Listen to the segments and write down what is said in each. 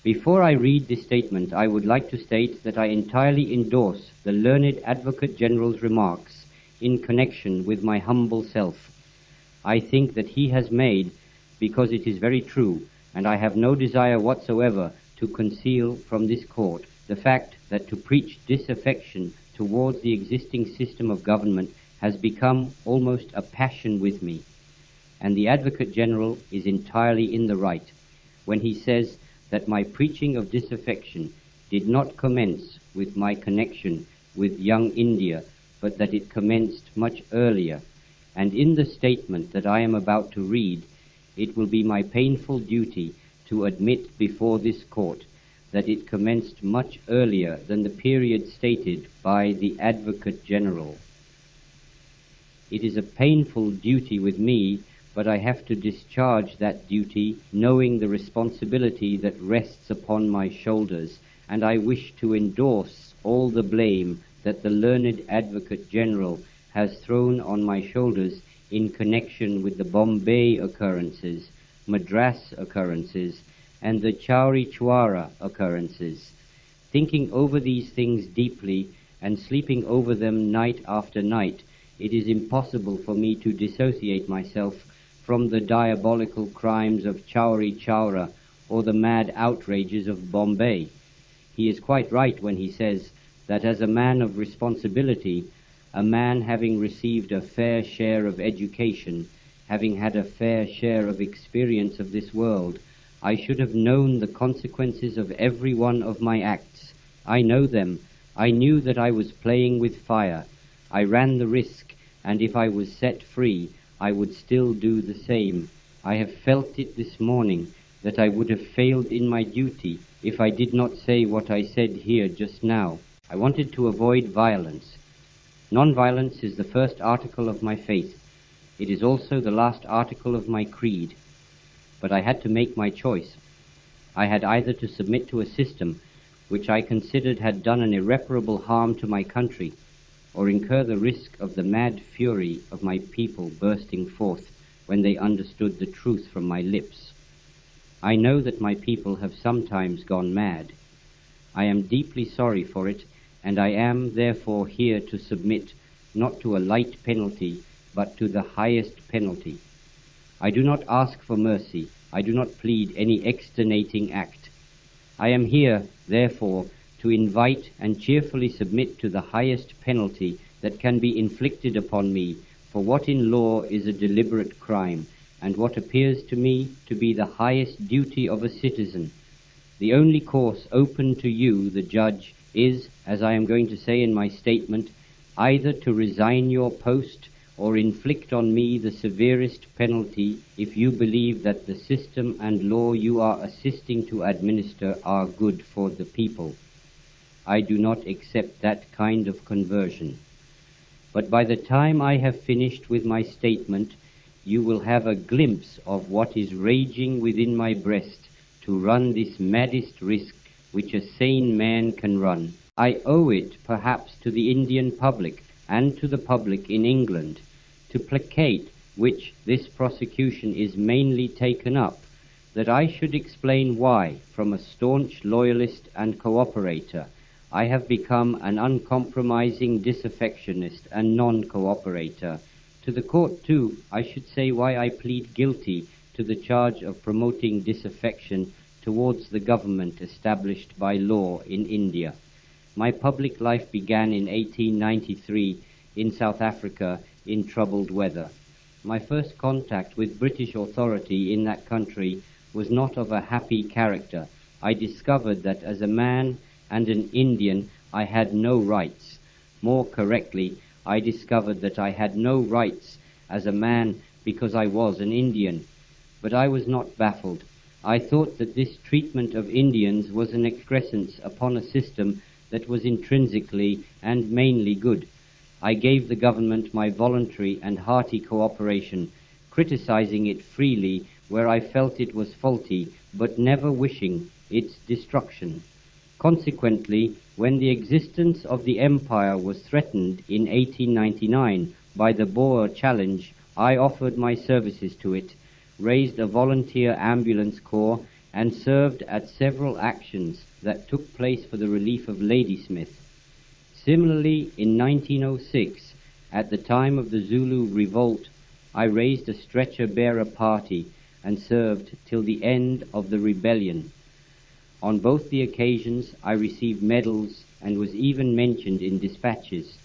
Before I read this statement, I would like to state that I entirely endorse the learned Advocate General's remarks in connection with my humble self. I think that he has made, because it is very true, and I have no desire whatsoever to conceal from this court the fact that to preach disaffection towards the existing system of government has become almost a passion with me. And the Advocate General is entirely in the right when he says that my preaching of disaffection did not commence with my connection with young India, but that it commenced much earlier. And in the statement that I am about to read, it will be my painful duty to admit before this court that it commenced much earlier than the period stated by the Advocate General. It is a painful duty with me, but I have to discharge that duty knowing the responsibility that rests upon my shoulders, and I wish to endorse all the blame that the learned Advocate General has thrown on my shoulders in connection with the Bombay occurrences, Madras occurrences, and the Chowri Chowra occurrences. Thinking over these things deeply and sleeping over them night after night, it is impossible for me to dissociate myself from the diabolical crimes of Chowri Chowra or the mad outrages of Bombay. He is quite right when he says that as a man of responsibility, a man having received a fair share of education, having had a fair share of experience of this world, I should have known the consequences of every one of my acts. I know them. I knew that I was playing with fire. I ran the risk, and if I was set free, I would still do the same. I have felt it this morning that I would have failed in my duty if I did not say what I said here just now. I wanted to avoid violence. Non-violence is the first article of my faith. It is also the last article of my creed. But I had to make my choice. I had either to submit to a system which I considered had done an irreparable harm to my country, or incur the risk of the mad fury of my people bursting forth when they understood the truth from my lips. I know that my people have sometimes gone mad. I am deeply sorry for it, and I am therefore here to submit not to a light penalty, but to the highest penalty. I do not ask for mercy. I do not plead any extenuating act. I am here, therefore, to invite and cheerfully submit to the highest penalty that can be inflicted upon me for what in law is a deliberate crime, and what appears to me to be the highest duty of a citizen. The only course open to you, the judge, is, as I am going to say in my statement, either to resign your post or inflict on me the severest penalty if you believe that the system and law you are assisting to administer are good for the people. I do not accept that kind of conversion. But by the time I have finished with my statement, you will have a glimpse of what is raging within my breast to run this maddest risk which a sane man can run. I owe it perhaps to the Indian public and to the public in England, to placate which this prosecution is mainly taken up, that I should explain why, from a staunch loyalist and cooperator, I have become an uncompromising disaffectionist and non-cooperator. To the court, too, I should say why I plead guilty to the charge of promoting disaffection towards the government established by law in India. My public life began in 1893 in South Africa in troubled weather. My first contact with British authority in that country was not of a happy character. I discovered that as a man and an Indian I had no rights. More correctly, I discovered that I had no rights as a man because I was an Indian. But I was not baffled. I thought that this treatment of Indians was an excrescence upon a system that was intrinsically and mainly good. I gave the government my voluntary and hearty cooperation, criticizing it freely where I felt it was faulty, but never wishing its destruction. Consequently, when the existence of the empire was threatened in 1899 by the Boer challenge, I offered my services to it, raised a volunteer ambulance corps, and served at several actions that took place for the relief of Ladysmith. Similarly, in 1906, at the time of the Zulu revolt, I raised a stretcher-bearer party and served till the end of the rebellion. On both the occasions I received medals and was even mentioned in dispatches.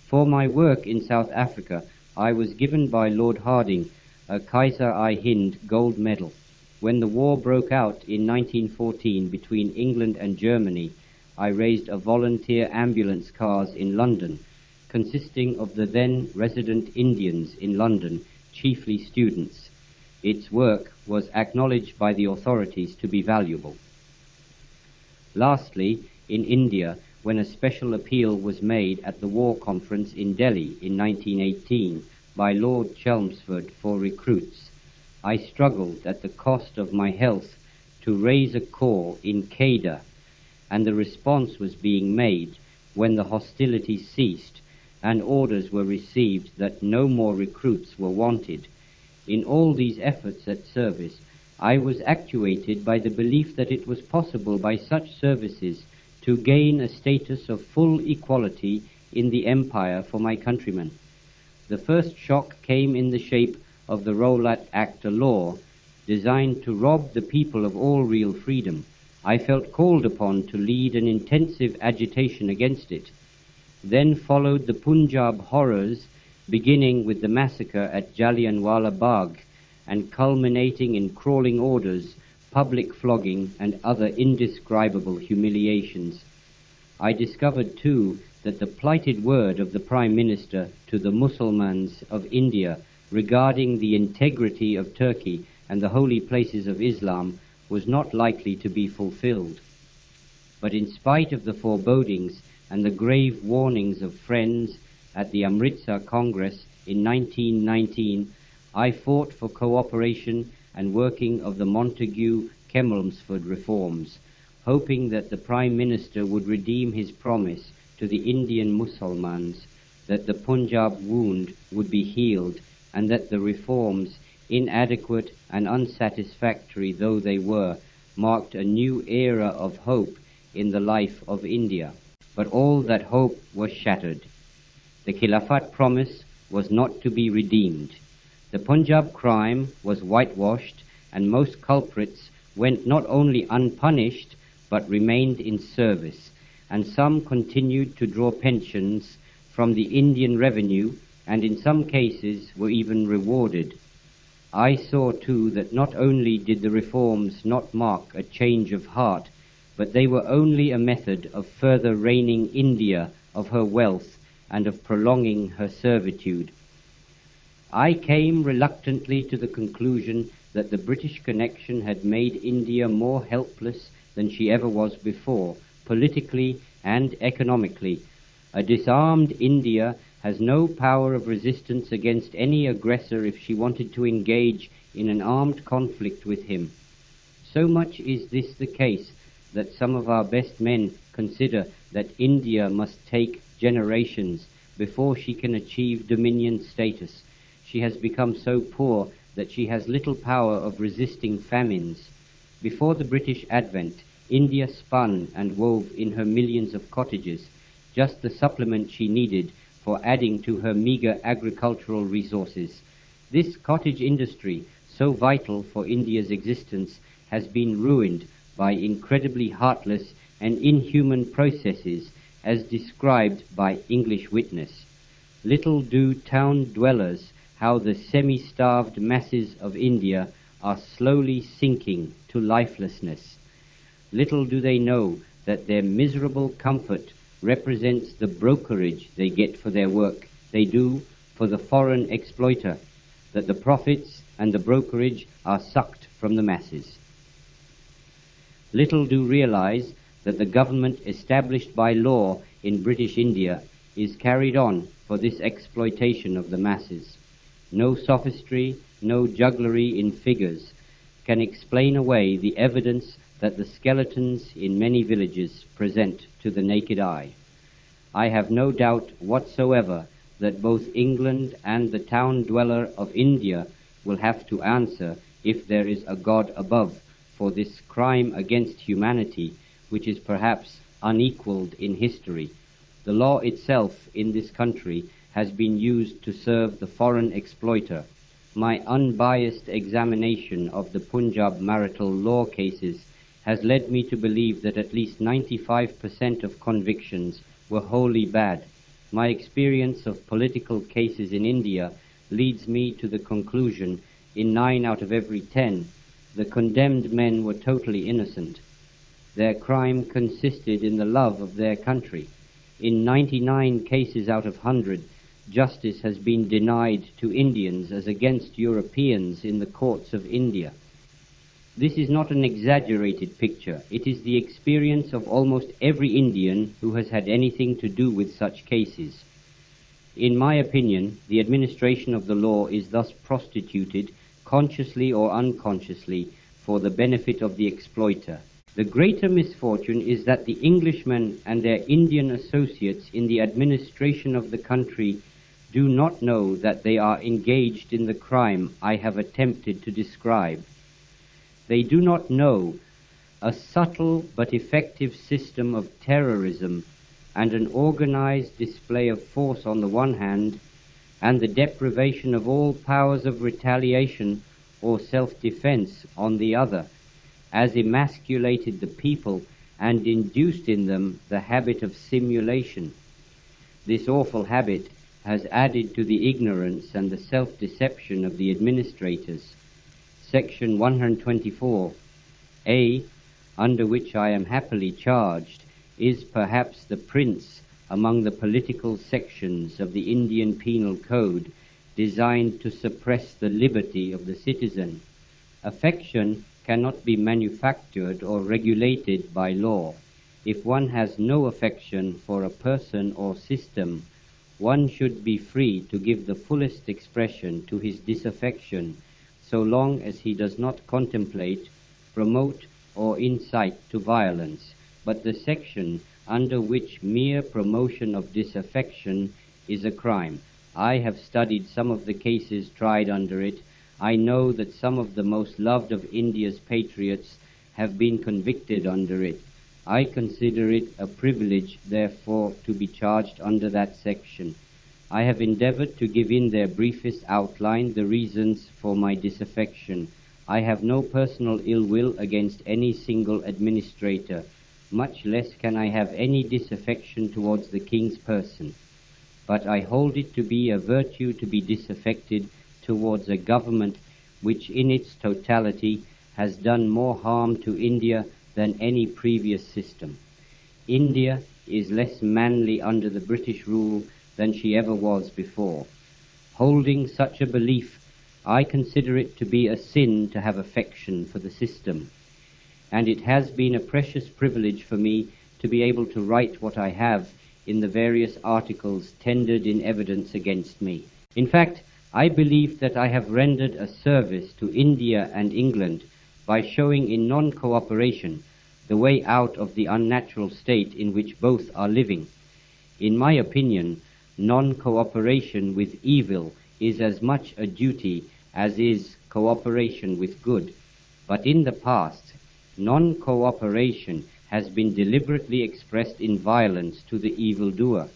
For my work in South Africa, I was given by Lord Hardinge a Kaiser-i-Hind gold medal. When the war broke out in 1914 between England and Germany, I raised a volunteer ambulance cars in London, consisting of the then resident Indians in London, chiefly students. Its work was acknowledged by the authorities to be valuable. Lastly, in India, when a special appeal was made at the War Conference in Delhi in 1918 by Lord Chelmsford for recruits, I struggled at the cost of my health to raise a corps in Kedah, and the response was being made when the hostilities ceased and orders were received that no more recruits were wanted. In all these efforts at service, I was actuated by the belief that it was possible by such services to gain a status of full equality in the empire for my countrymen. The first shock came in the shape of the Rowlatt Act, a law designed to rob the people of all real freedom. I felt called upon to lead an intensive agitation against it. Then followed the Punjab horrors, beginning with the massacre at Jallianwala Bagh and culminating in crawling orders, public flogging, and other indescribable humiliations. I discovered, too, that the plighted word of the Prime Minister to the Mussulmans of India regarding the integrity of Turkey and the holy places of Islam was not likely to be fulfilled. But in spite of the forebodings and the grave warnings of friends at the Amritsar Congress in 1919, I fought for cooperation and working of the Montagu-Chelmsford reforms, hoping that the Prime Minister would redeem his promise to the Indian Mussulmans, that the Punjab wound would be healed, and that the reforms, inadequate and unsatisfactory though they were, marked a new era of hope in the life of India. But all that hope was shattered. The Khilafat promise was not to be redeemed. The Punjab crime was whitewashed, and most culprits went not only unpunished, but remained in service, and some continued to draw pensions from the Indian revenue, and in some cases were even rewarded. I saw too that not only did the reforms not mark a change of heart, but they were only a method of further reining India of her wealth and of prolonging her servitude. I came reluctantly to the conclusion that the British connection had made India more helpless than she ever was before, politically and economically. A disarmed India has no power of resistance against any aggressor if she wanted to engage in an armed conflict with him. So much is this the case that some of our best men consider that India must take generations before she can achieve dominion status. She has become so poor that she has little power of resisting famines. Before the British advent, India spun and wove in her millions of cottages just the supplement she needed for adding to her meager agricultural resources. This cottage industry, so vital for India's existence, has been ruined by incredibly heartless and inhuman processes as described by English witness. Little do town dwellers how the semi-starved masses of India are slowly sinking to lifelessness. Little do they know that their miserable comfort represents the brokerage they get for their work they do for the foreign exploiter, that the profits and the brokerage are sucked from the masses. Little do realize that the government established by law in British India is carried on for this exploitation of the masses. No sophistry, no jugglery in figures can explain away the evidence that the skeletons in many villages present to the naked eye. I have no doubt whatsoever that both England and the town dweller of India will have to answer, if there is a God above, for this crime against humanity, which is perhaps unequaled in history. The law itself in this country has been used to serve the foreign exploiter. My unbiased examination of the Punjab marital law cases has led me to believe that at least 95% of convictions were wholly bad. My experience of political cases in India leads me to the conclusion in 9 out of every 10, the condemned men were totally innocent. Their crime consisted in the love of their country. In 99 cases out of 100, justice has been denied to Indians as against Europeans in the courts of India. This is not an exaggerated picture. It is the experience of almost every Indian who has had anything to do with such cases. In my opinion, the administration of the law is thus prostituted, consciously or unconsciously, for the benefit of the exploiter. The greater misfortune is that the Englishmen and their Indian associates in the administration of the country do not know that they are engaged in the crime I have attempted to describe. They do not know a subtle but effective system of terrorism and an organized display of force on the one hand, and the deprivation of all powers of retaliation or self-defense on the other, as emasculated the people and induced in them the habit of simulation. This awful habit has added to the ignorance and the self-deception of the administrators. Section 124A, under which I am happily charged, is perhaps the prince among the political sections of the Indian Penal Code designed to suppress the liberty of the citizen. Affection cannot be manufactured or regulated by law. If one has no affection for a person or system, one should be free to give the fullest expression to his disaffection, so long as he does not contemplate, promote, or incite to violence. But the section under which mere promotion of disaffection is a crime. I have studied some of the cases tried under it. I know that some of the most loved of India's patriots have been convicted under it. I consider it a privilege, therefore, to be charged under that section. I have endeavored to give in their briefest outline the reasons for my disaffection. I have no personal ill will against any single administrator. Much less can I have any disaffection towards the king's person. But I hold it to be a virtue to be disaffected towards a government which in its totality has done more harm to India than any previous system. India is less manly under the British rule than she ever was before. Holding such a belief, I consider it to be a sin to have affection for the system, and it has been a precious privilege for me to be able to write what I have in the various articles tendered in evidence against me. In fact, I believe that I have rendered a service to India and England by showing in non-cooperation the way out of the unnatural state in which both are living. In my opinion, non-cooperation with evil is as much a duty as is cooperation with good. But in the past, non-cooperation has been deliberately expressed in violence to the evildoer.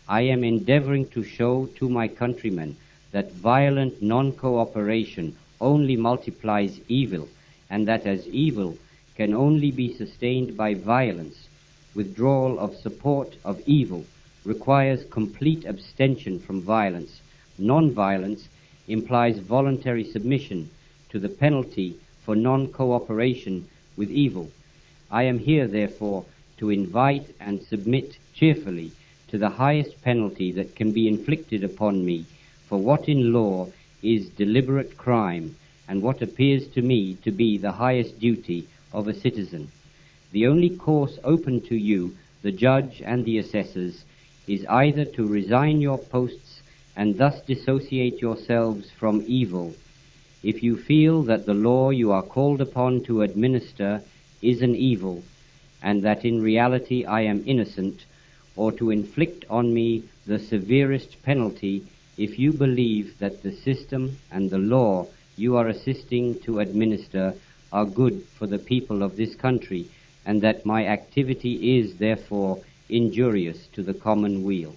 I am endeavoring to show to my countrymen that violent non-cooperation only multiplies evil, and that as evil can only be sustained by violence, withdrawal of support of evil requires complete abstention from violence. Non-violence implies voluntary submission to the penalty for non-cooperation with evil. I am here, therefore, to invite and submit cheerfully to the highest penalty that can be inflicted upon me for what in law is deliberate crime and what appears to me to be the highest duty of a citizen. The only course open to you, the judge and the assessors, is either to resign your posts and thus dissociate yourselves from evil, if you feel that the law you are called upon to administer is an evil, and that in reality I am innocent, or to inflict on me the severest penalty if you believe that the system and the law you are assisting to administer are good for the people of this country, and that my activity is, therefore, injurious to the common weal.